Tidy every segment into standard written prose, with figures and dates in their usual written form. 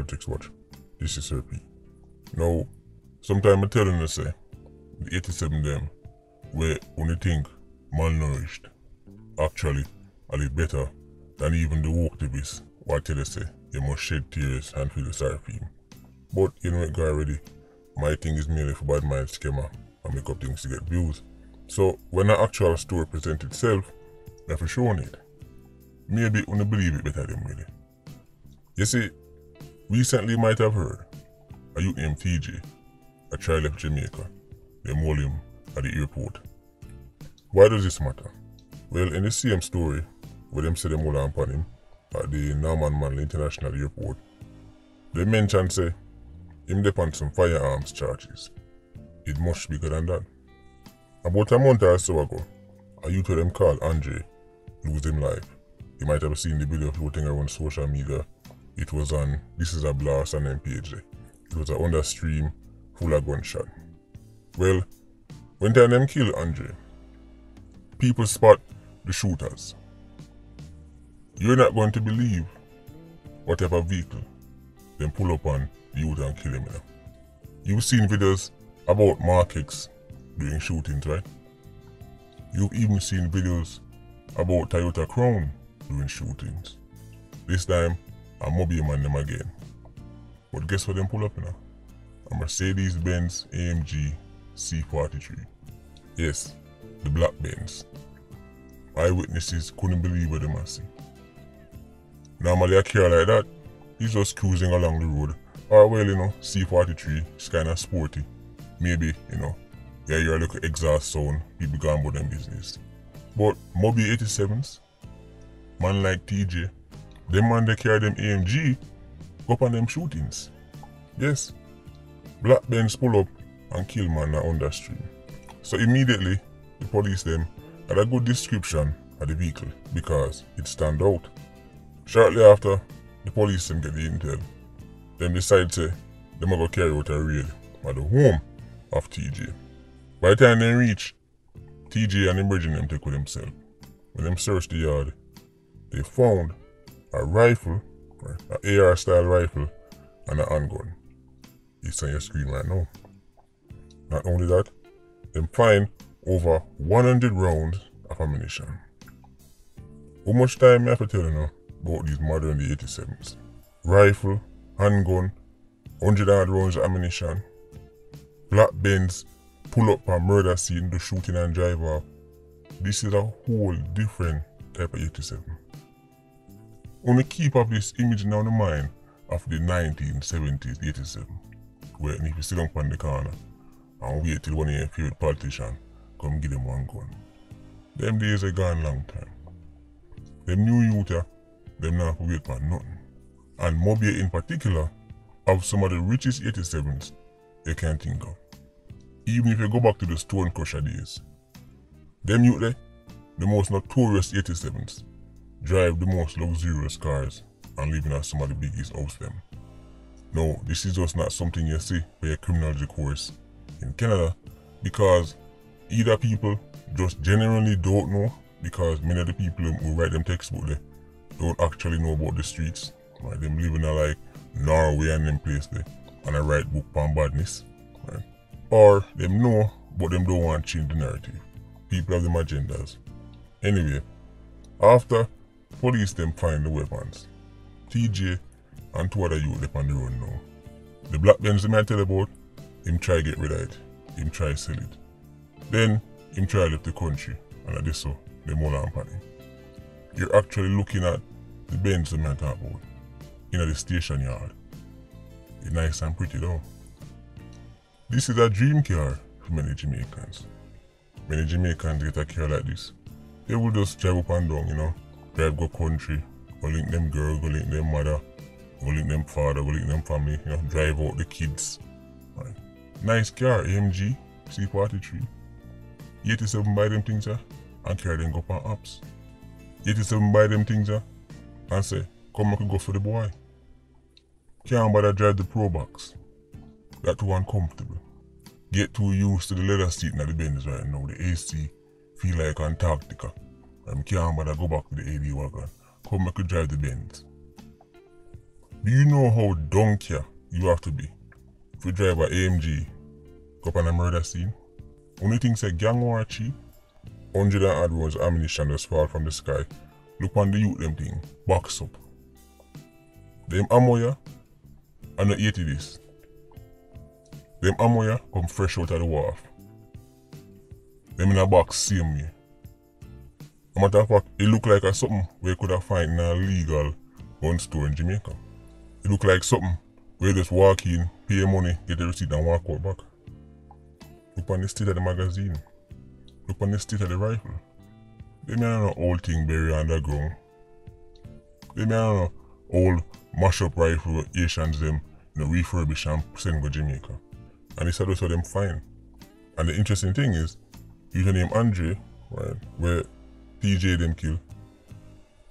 Politricks watch. This is RP. Now, sometimes I'm telling you say, the 87 them, where only think malnourished, actually are they better than even the woke activists who tell you say, you must shed tears and feel sorry for him. But you know it guy already, my thing is merely for bad mind schema and make up things to get views. So when an actual story presents itself, I have to show it. Maybe you don't believe it better than really. You see, recently you might have heard a youth named TJ, a child left Jamaica. They hold him at the airport. Why does this matter? Well, in the same story where them say them hold upon him at the Norman Manley International Airport, they mention say him depend some firearms charges. It much bigger than that. About a month or so ago, a youth of them called Andre lose him life. You might have seen the video floating around social media. It was on This Is a Blast on MPH. It was an understream full of gunshot. Well, when them kill Andre, people spot the shooters. You're not going to believe what type of vehicle them pull up on youth and kill him. You've seen videos about Mark X doing shootings, right? You've even seen videos about Toyota Crown doing shootings. This time, a Mobay man them again. But guess what them pull up now? A Mercedes Benz AMG C43. Yes, the black Benz. Eyewitnesses couldn't believe what they must see. Normally a car like that, he's just cruising along the road. Or well, you know, C43 is kind of sporty. Maybe, you know, yeah, you're a little exhaust sound, people go about them business. But Mobay 87s, man like TJ, them man they carry them AMG, go up on them shootings. Yes, black Benz pull up and kill man under stream. So immediately, the police them had a good description of the vehicle because it stand out. Shortly after, the police them get the intel. Them decide to them go carry out a raid at the home of TJ. By the time they reach, TJ and the Brazen them take with themselves. When them search the yard, they found a rifle, an AR style rifle, and a handgun. It's on your screen right now. Not only that, them find over 100 rounds of ammunition. How much time I have to tell you now about these modern day 87s? Rifle, handgun, 100 odd rounds of ammunition, black Benz, pull up a murder scene, do shooting and drive off. This is a whole different type of 87. Only keep up this image now in the mind of the 1970s 87, where if you sit down on the corner and wait till one of your favorite politicians come give them one gun. Them days are gone long time. Them new youth, them not wait for nothing. And Mobay in particular have some of the richest 87s you can think of. Even if you go back to the Stone Crusher days, them youth there, the most notorious 87s, drive the most luxurious cars and live in some of the biggest houses them. No, this is just not something you see for your criminology course in Canada, because either people just genuinely don't know, because many of the people who write them textbook there don't actually know about the streets. Right? Them live in a like Norway and them place there and I write book on badness. Right? Or them know but them don't want to change the narrative. People have them agendas. Anyway, after police them find the weapons, TJ and two other youth up on the run now. The black Benz them I tell about, him try get rid of it. Him try sell it. Then him try left the country, and at this so them all on him. You're actually looking at the Benz them I talk about in the station yard. It's nice and pretty though. This is a dream car for many Jamaicans. Many Jamaicans get a car like this. They will just drive up and down, you know, drive go country, go link them girl, go link them mother, go link them father, go link them family, you know, drive out the kids. Right. Nice car, AMG, C43. 87 buy them things and carry them go up on apps. 87 buy them things and say, come I could go for the boy. Can't bother drive the Pro Box. That too uncomfortable. Get too used to the leather seat in the Benz right now. The AC feel like Antarctica. Can't bother go back to the AD wagon. Come I could drive the Benz. Do you know how donkey you have to be if you drive a AMG go up on a murder scene? Only thing say gang war cheap, 100 and odd rounds of ammunition just fall from the sky. Look on the youth them thing, box up. Them ammo ya, and not 80 this. Them ammo ya come fresh out of the wharf. Them in a box same way. A matter of fact, it look like a something where you could have find in a legal gun store in Jamaica. It look like something where you just walk in, pay money, get the receipt and walk out back. Look on the state of the magazine. Look on the state of the rifle. They may not know old thing buried underground. They may not know old mash up rifle with Asians them refurbish and send to Jamaica. And this is how them fine. And the interesting thing is, you name Andre, right, where PJ them kill.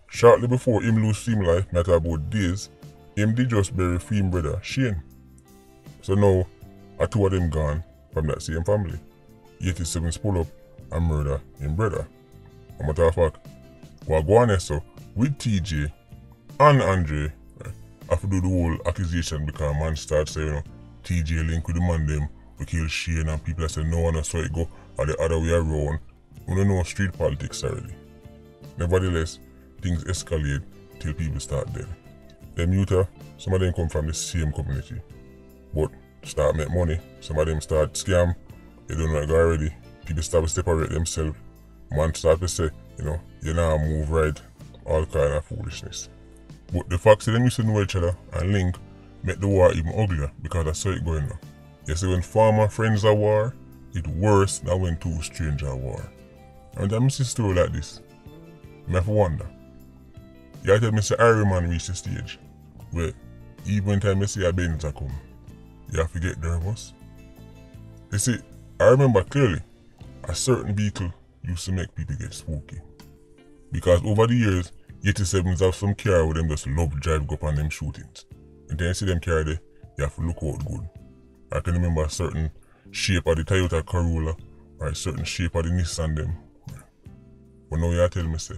Shortly before him lose him life, matter about days, him did just bury him brother Shane. So now, two of them gone from that same family. 87s pull up and murder him brother. A matter of fact, what go on so with TJ and Andre, right, have to do the whole accusation because man starts saying, TJ link with the man them, we kill Shane, and people say no one saw it go or the other way around. We don't know street politics already. Nevertheless, things escalate till people start dead. Them youth, some of them come from the same community, but start make money. Some of them start scam. They don't know it already. People start to separate themselves. Man start to say, you now move right. All kind of foolishness. But the fact that them used to know each other and link make the war even uglier because that's how it going on. You see, when farmer friends are war, it's worse than when two strangers are war. And I miss a story like this. I have to wonder. You tell me say Iron Man reach the stage where even time you see a Benz come, you have to get nervous. You see, I remember clearly a certain vehicle used to make people get spooky. Because over the years, 87s have some car where them just love drive go up on them shootings. And then you see them car there, you have to look out good. I can remember a certain shape of the Toyota Corolla or a certain shape of the Nissan them. But now you tell me say,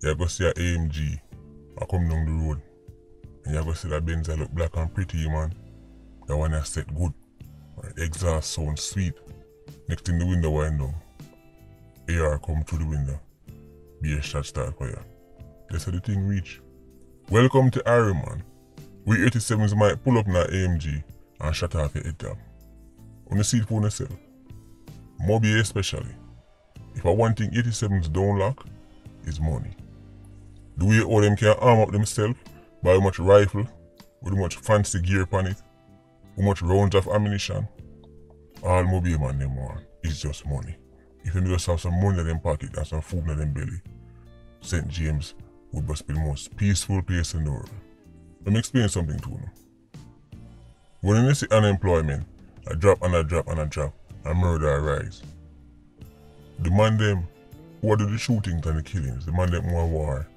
you go see a AMG I come down the road and you go see that Benz look black and pretty, man. That one I set good. Right, exhaust sound sweet. Next thing the window wind down. AR come through the window. Be a shot start fire. That's how the thing reach. Welcome to Iron Man. We 87s might pull up in an AMG and shut off your head top. On the seat for yourself. Mobay especially. If I one thing 87s don't lack, is money. The way all them can arm up themselves, buy how much rifle, with how much fancy gear upon it, how much rounds of ammunition, all Mobay man them want is just money. If you just have some money in them pocket and some food in them belly, St. James would just be the most peaceful place in the world. Let me explain something to you. When you see unemployment, a drop and a drop and a drop, and murder arise. The man them who do the shootings and the killings, the man them who are war,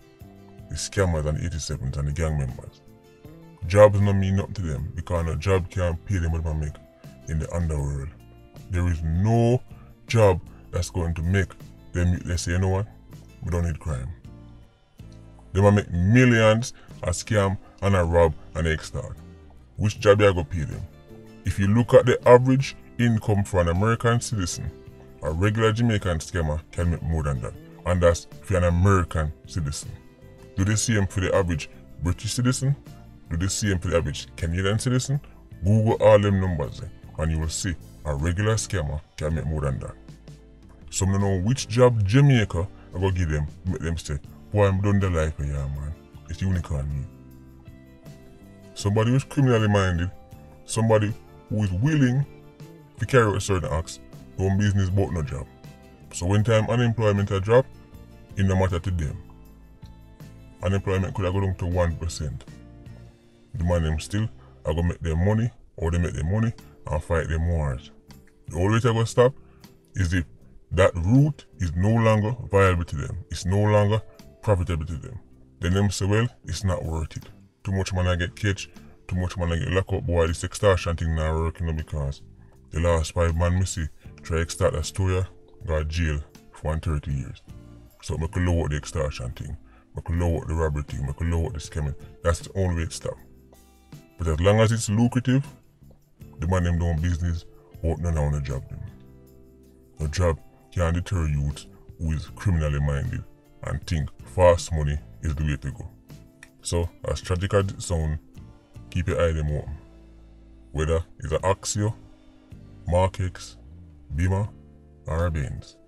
the scammers and the 87s and the gang members. Jobs don't mean nothing to them because no job can't pay them what they make in the underworld. There is no job that's going to make them, they say, you know what, we don't need crime. They might make millions a scam and a rob and a extort. Which job you go pay them? If you look at the average income for an American citizen, a regular Jamaican scammer can make more than that. And that's for an American citizen. Do the same for the average British citizen? Do the same for the average Canadian citizen? Google all them numbers there, and you will see a regular scammer can make more than that. Some don't know which job Jamaica I go give them, make them say, boy, I'm done the life of yeah, man. It's unicorn me. Somebody who's criminally minded, somebody who is willing to carry out certain acts, don't business but no job. So when time unemployment a drop, it no matter to them. Unemployment could have gone down to 1%. The man them still are gonna make their money, or they make their money and fight them wars. The only way to go stop is if that route is no longer viable to them. It's no longer profitable to them. Then them say, well, it's not worth it. Too much man I get catch, too much man I get locked up, boy, this extortion thing not working because the last 5 man me see try to extort a store, got jail for 130 years. So I can lower the extortion thing, I can lower the robbery thing, I can lower the scamming. That's the only way to stop. But as long as it's lucrative, the man them doing business, out none on a job them. A job can deter youth who is criminally minded and think fast money is the way to go. So, as tragic as it sounds, keep your eye them open. Whether it's an Axio, Mark X, Beamer, or a Benz.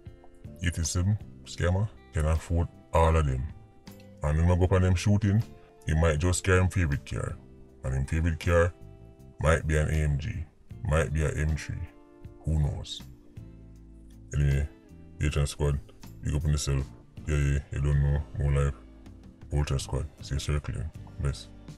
87 scammer can afford all of them. And when I go up on them shooting, he might just carry him favorite car. And him favorite car might be an AMG, might be an M3. Who knows? Anyway, H Squad, big up on yourself. Yeah, you don't know, more life. Ultra Squad, stay circling. Bless.